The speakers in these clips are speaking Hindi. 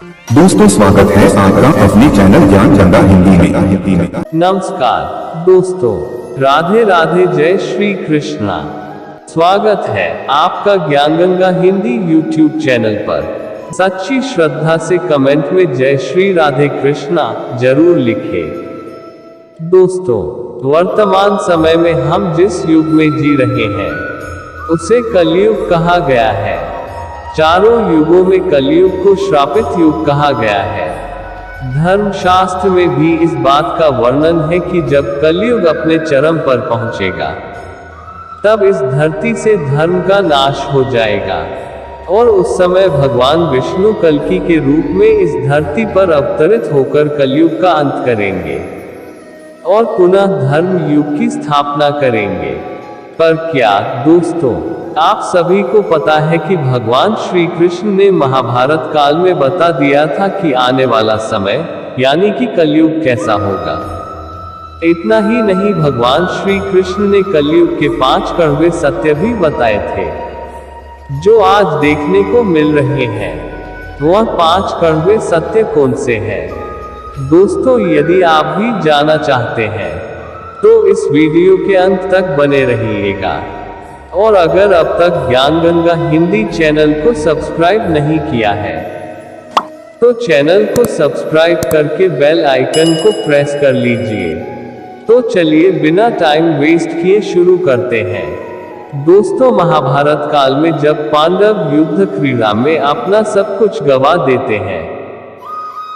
दोस्तों स्वागत है आपका अपने चैनल ज्ञान चंदा हिंदी में। नमस्कार दोस्तों, राधे राधे, जय श्री कृष्णा। स्वागत है आपका ज्ञान गंगा हिंदी यूट्यूब चैनल पर। सच्ची श्रद्धा से कमेंट में जय श्री राधे कृष्णा जरूर लिखें। दोस्तों, वर्तमान समय में हम जिस युग में जी रहे हैं उसे कलयुग कहा गया है। चारों युगों में कलयुग को श्रापित युग कहा गया है। धर्मशास्त्र में भी इस बात का वर्णन है कि जब कलयुग अपने चरम पर पहुंचेगा तब इस धरती से धर्म का नाश हो जाएगा और उस समय भगवान विष्णु कल्कि के रूप में इस धरती पर अवतरित होकर कलयुग का अंत करेंगे और पुनः धर्म युग की स्थापना करेंगे। पर क्या दोस्तों, आप सभी को पता है कि भगवान श्री कृष्ण ने महाभारत काल में बता दिया था कि आने वाला समय यानी कि कलयुग कैसा होगा। इतना ही नहीं, भगवान श्री कृष्ण ने कलयुग के 5 कड़वे सत्य भी बताए थे जो आज देखने को मिल रहे हैं। वह 5 कड़वे सत्य कौन से हैं? दोस्तों, यदि आप भी जानना चाहते हैं तो इस वीडियो के अंत तक बने रहिएगा। और अगर अब तक ज्ञान गंगा हिंदी चैनल को सब्सक्राइब नहीं किया है तो चैनल को सब्सक्राइब करके बेल आइकन को प्रेस कर लीजिए। तो चलिए बिना टाइम वेस्ट किए शुरू करते हैं। दोस्तों, महाभारत काल में जब पांडव युद्ध क्रीड़ा में अपना सब कुछ गवा देते हैं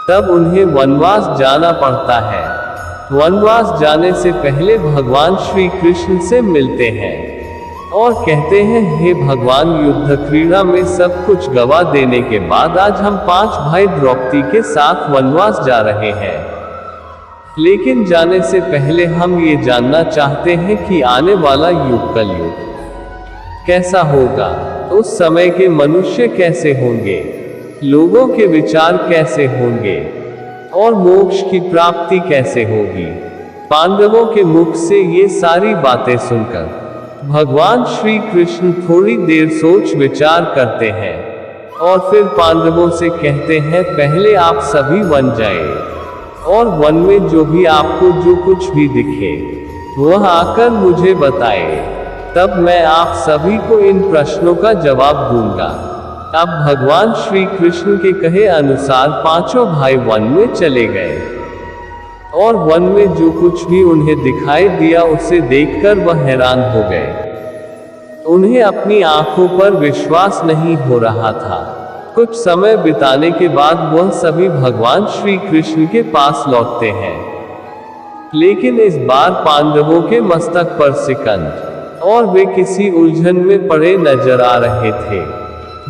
तब उन्हें वनवास जाना पड़ता है। वनवास जाने से पहले भगवान श्री कृष्ण से मिलते हैं और कहते हैं, हे भगवान, युद्ध क्रीड़ा में सब कुछ गवा देने के बाद आज हम 5 भाई द्रौपदी के साथ वनवास जा रहे हैं। लेकिन जाने से पहले हम ये जानना चाहते हैं कि आने वाला युग कलयुग कैसा होगा। उस समय के मनुष्य कैसे होंगे, लोगों के विचार कैसे होंगे और मोक्ष की प्राप्ति कैसे होगी। पांडवों के मुख से ये सारी बातें सुनकर भगवान श्री कृष्ण थोड़ी देर सोच विचार करते हैं और फिर पांडवों से कहते हैं, पहले आप सभी वन जाएं और वन में जो भी आपको जो कुछ भी दिखे वह आकर मुझे बताए, तब मैं आप सभी को इन प्रश्नों का जवाब दूंगा। अब भगवान श्री कृष्ण के कहे अनुसार 5 भाई वन में चले गए और वन में जो कुछ भी उन्हें दिखाई दिया उसे देखकर वह हैरान हो गए। उन्हें अपनी आंखों पर विश्वास नहीं हो रहा था। कुछ समय बिताने के बाद वह सभी भगवान श्री कृष्ण के पास लौटते हैं, लेकिन इस बार पांडवों के मस्तक पर सिकंद और वे किसी उलझन में पड़े नजर आ रहे थे।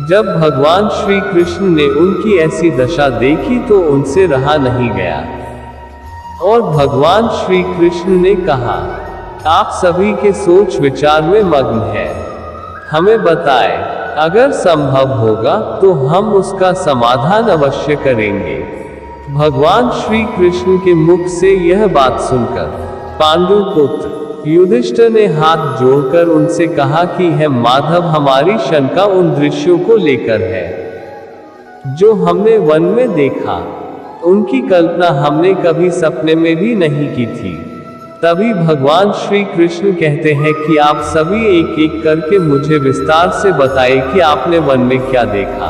जब भगवान श्री कृष्ण ने उनकी ऐसी दशा देखी तो उनसे रहा नहीं गया और भगवान श्री कृष्ण ने कहा, आप सभी के सोच विचार में मग्न हैं, हमें बताएं, अगर संभव होगा तो हम उसका समाधान अवश्य करेंगे। भगवान श्री कृष्ण के मुख से यह बात सुनकर पांडु पुत्र युधिष्ठिर ने हाथ जोड़कर उनसे कहा कि हे माधव, हमारी शंका उन दृश्यों को लेकर है जो हमने वन में देखा। उनकी कल्पना हमने कभी सपने में भी नहीं की थी। तभी भगवान श्री कृष्ण कहते हैं कि आप सभी एक एक करके मुझे विस्तार से बताएं कि आपने वन में क्या देखा।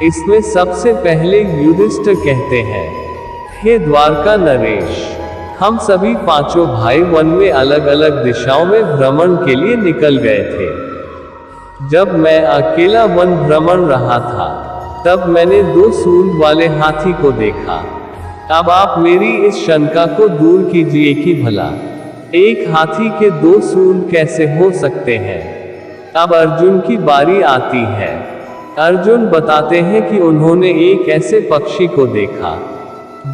इसमें सबसे पहले युधिष्ठिर कहते हैं, हे द्वारका नरेश, हम सभी 5 भाई वन में अलग अलग दिशाओं में भ्रमण के लिए निकल गए थे। जब मैं अकेला वन भ्रमण रहा था तब मैंने 2 सूंड वाले हाथी को देखा। अब आप मेरी इस शंका को दूर कीजिए कि भला एक हाथी के 2 सूंड कैसे हो सकते हैं। अब अर्जुन की बारी आती है। अर्जुन बताते हैं कि उन्होंने एक ऐसे पक्षी को देखा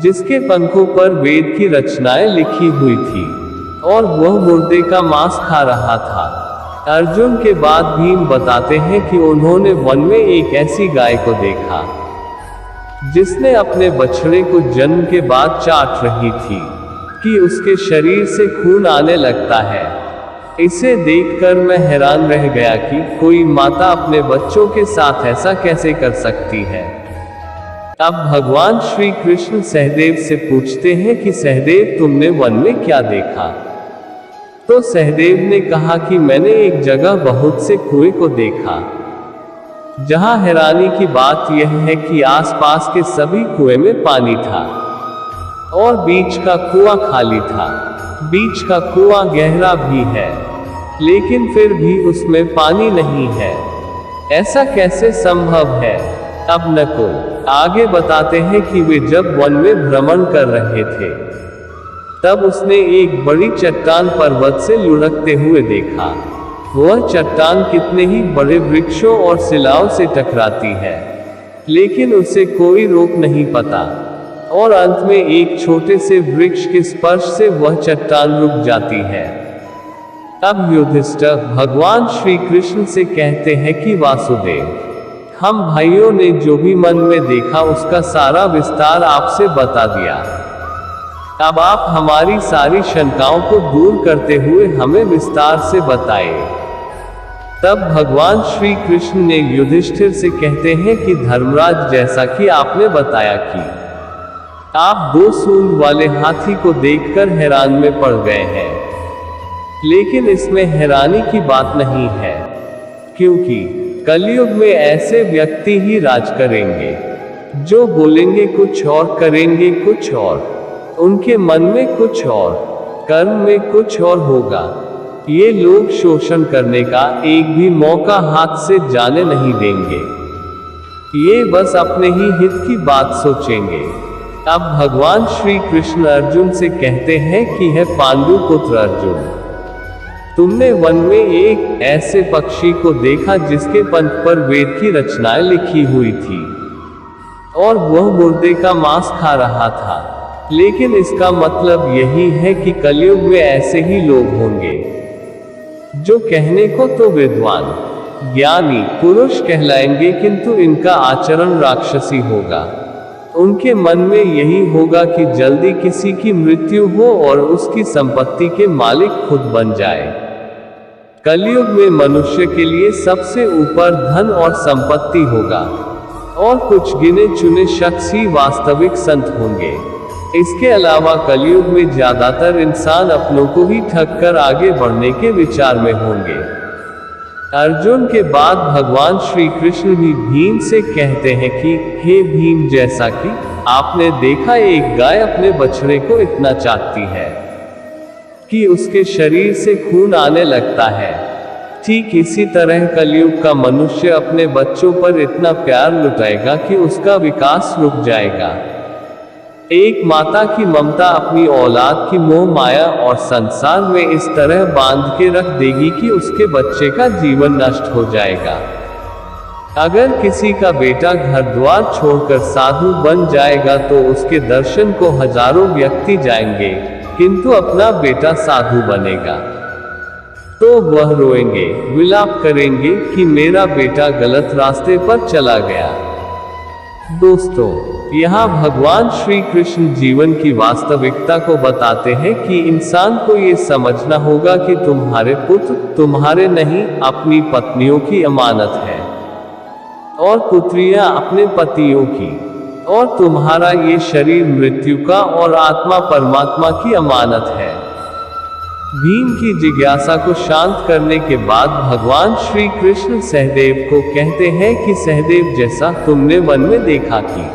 जिसके पंखों पर वेद की रचनाएं लिखी हुई थी और वह मुर्दे का मांस खा रहा था। अर्जुन के बाद भीम बताते हैं कि उन्होंने वन में एक ऐसी गाय को देखा जिसने अपने बछड़े को जन्म के बाद चाट रही थी कि उसके शरीर से खून आने लगता है। इसे देखकर मैं हैरान रह गया कि कोई माता अपने बच्चों के साथ ऐसा कैसे कर सकती है। अब भगवान श्री कृष्ण सहदेव से पूछते हैं कि सहदेव तुमने वन में क्या देखा। तो सहदेव ने कहा कि मैंने एक जगह बहुत से कुएं को देखा। जहां हैरानी की बात यह है कि आसपास के सभी कुएं में पानी था और बीच का कुआं खाली था। बीच का कुआं गहरा भी है, लेकिन फिर भी उसमें पानी नहीं है। ऐसा कैसे संभव है? अब नकुल आगे बताते हैं कि वे जब वन में भ्रमण कर रहे थे, तब उसने एक बड़ी चट्टान पर्वत से लुढ़कते हुए देखा। वह चट्टान कितने ही बड़े वृक्षों और शिलाओं से टकराती है, लेकिन उसे कोई रोक नहीं पाता, और अंत में एक छोटे से वृक्ष के स्पर्श से वह चट्टान रुक जाती है। अब युधिष्ठिर भगवान श्री कृष्ण से कहते हैं कि वासुदेव, हम भाइयों ने जो भी मन में देखा उसका सारा विस्तार आपसे बता दिया। अब आप हमारी सारी शंकाओं को दूर करते हुए हमें विस्तार से बताएं। तब भगवान श्री कृष्ण ने युधिष्ठिर से कहते हैं कि धर्मराज, जैसा कि आपने बताया कि आप 2 सूंड वाले हाथी को देखकर हैरान में पड़ गए हैं, लेकिन इसमें हैरानी की बात नहीं है, क्योंकि कलयुग में ऐसे व्यक्ति ही राज करेंगे जो बोलेंगे कुछ और करेंगे कुछ और, उनके मन में कुछ और, कर्म में कुछ और होगा। ये लोग शोषण करने का एक भी मौका हाथ से जाने नहीं देंगे। ये बस अपने ही हित की बात सोचेंगे। अब भगवान श्री कृष्ण अर्जुन से कहते हैं कि है पांडु पुत्र अर्जुन, तुमने वन में एक ऐसे पक्षी को देखा जिसके पंख पर वेद की रचनाएं लिखी हुई थी, और वह मुर्दे का मांस खा रहा था। लेकिन इसका मतलब यही है कि कलयुग में ऐसे ही लोग होंगे जो कहने को तो विद्वान, ज्ञानी पुरुष कहलाएंगे, किंतु इनका आचरण राक्षसी होगा। उनके मन में यही होगा कि जल्दी किसी की मृत्यु हो और उसकी संपत्ति के मालिक खुद बन जाए। कलयुग में मनुष्य के लिए सबसे ऊपर धन और संपत्ति होगा, और कुछ गिने चुने शख्स ही वास्तविक संत होंगे। इसके अलावा कलयुग में ज्यादातर इंसान अपनों को ही ठग कर आगे बढ़ने के विचार में होंगे। अर्जुन के बाद भगवान श्री कृष्ण भी भीम से कहते हैं कि हे भीम, जैसा कि आपने देखा एक गाय अपने बछड़े को इतना चाटती है कि उसके शरीर से खून आने लगता है, ठीक इसी तरह कलयुग का मनुष्य अपने बच्चों पर इतना प्यार लुटाएगा कि उसका विकास रुक जाएगा। एक माता की ममता अपनी औलाद की मोह माया और संसार में इस तरह बांध के रख देगी कि उसके बच्चे का जीवन नष्ट हो जाएगा। अगर किसी का बेटा घर द्वार छोड़कर साधु बन जाएगा तो उसके दर्शन को हजारों व्यक्ति जाएंगे, किंतु अपना बेटा साधु बनेगा तो वह रोएंगे, विलाप करेंगे कि मेरा बेटा गलत रास्ते पर चला गया। दोस्तों, यहाँ भगवान श्री कृष्ण जीवन की वास्तविकता को बताते हैं कि इंसान को ये समझना होगा कि तुम्हारे पुत्र तुम्हारे नहीं, अपनी पत्नियों की अमानत है, और पुत्रियां अपने पतियों की, और तुम्हारा ये शरीर मृत्यु का और आत्मा परमात्मा की अमानत है। भीम की जिज्ञासा को शांत करने के बाद भगवान श्री कृष्ण सहदेव को कहते हैं कि सहदेव, जैसा तुमने वन में देखा कि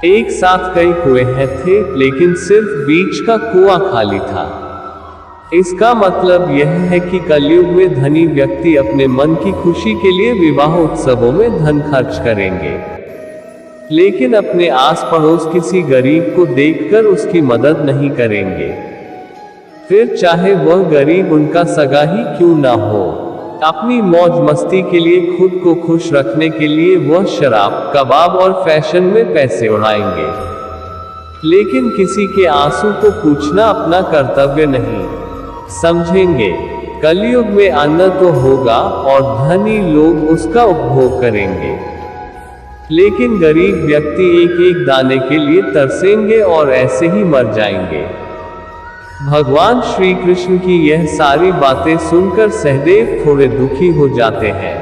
एक साथ कई कुएं थे, लेकिन सिर्फ बीच का कुआं खाली था। इसका मतलब यह है कि कलयुग में धनी व्यक्ति अपने मन की खुशी के लिए विवाह उत्सवों में धन खर्च करेंगे, लेकिन अपने आस पड़ोस किसी गरीब को देखकर उसकी मदद नहीं करेंगे, फिर चाहे वह गरीब उनका सगा ही क्यों ना हो। अपनी मौज मस्ती के लिए, खुद को खुश रखने के लिए वह शराब, कबाब और फैशन में पैसे उड़ाएंगे, लेकिन किसी के आंसू को पूछना अपना कर्तव्य नहीं समझेंगे। कलयुग में अन्न तो होगा और धनी लोग उसका उपभोग करेंगे, लेकिन गरीब व्यक्ति एक एक दाने के लिए तरसेंगे और ऐसे ही मर जाएंगे। भगवान श्री कृष्ण की यह सारी बातें सुनकर सहदेव थोड़े दुखी हो जाते हैं।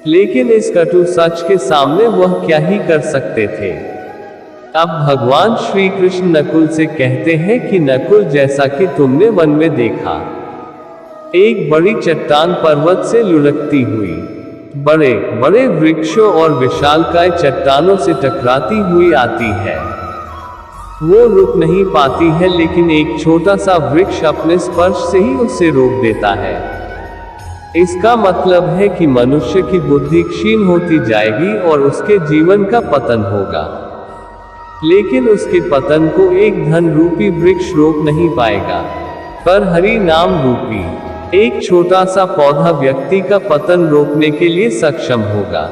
लेकिन इस कटु सच के सामने वह क्या ही कर सकते थे। अब भगवान श्री कृष्ण नकुल से कहते हैं कि नकुल, जैसा कि तुमने वन में देखा, एक बड़ी चट्टान पर्वत से लुढ़कती हुई बड़े बड़े वृक्षों और विशालकाय चट्टानों से टकराती हुई आती है। वो रुक नहीं पाती है, लेकिन एक छोटा सा वृक्ष अपने स्पर्श से ही उसे रोक देता है। इसका मतलब है कि मनुष्य की बुद्धि क्षीण होती जाएगी और उसके जीवन का पतन होगा। लेकिन उसके पतन को एक धन रूपी वृक्ष रोक नहीं पाएगा, पर हरि नाम रूपी एक छोटा सा पौधा व्यक्ति का पतन रोकने के लिए सक्षम होगा।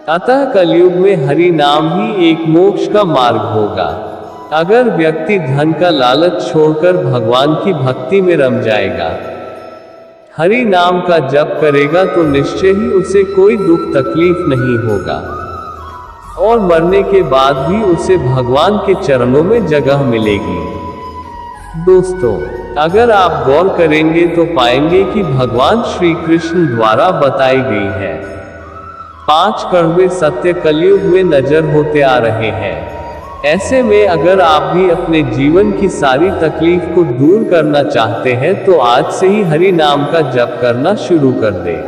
अतः कलयुग में हरि नाम ही एक मोक्ष का मार्ग होगा। अगर व्यक्ति धन का लालच छोड़कर भगवान की भक्ति में रम जाएगा, हरि नाम का जप करेगा, तो निश्चय ही उसे कोई दुख तकलीफ नहीं होगा और मरने के बाद भी उसे भगवान के चरणों में जगह मिलेगी। दोस्तों, अगर आप गौर करेंगे तो पाएंगे कि भगवान श्री कृष्ण द्वारा बताई गई है 5 कड़वे सत्य कलयुग में नजर होते आ रहे हैं। ऐसे में अगर आप भी अपने जीवन की सारी तकलीफ को दूर करना चाहते हैं तो आज से ही हरि नाम का जप करना शुरू कर दें।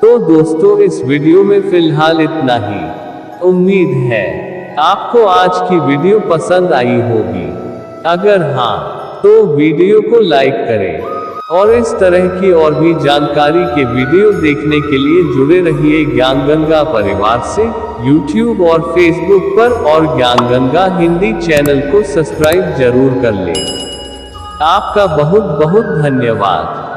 तो दोस्तों, इस वीडियो में फिलहाल इतना ही। उम्मीद है आपको आज की वीडियो पसंद आई होगी। अगर हाँ, तो वीडियो को लाइक करें और इस तरह की और भी जानकारी के वीडियो देखने के लिए जुड़े रहिए ज्ञान गंगा परिवार से YouTube और Facebook पर, और ज्ञान गंगा हिंदी चैनल को सब्सक्राइब जरूर कर लें। आपका बहुत बहुत धन्यवाद।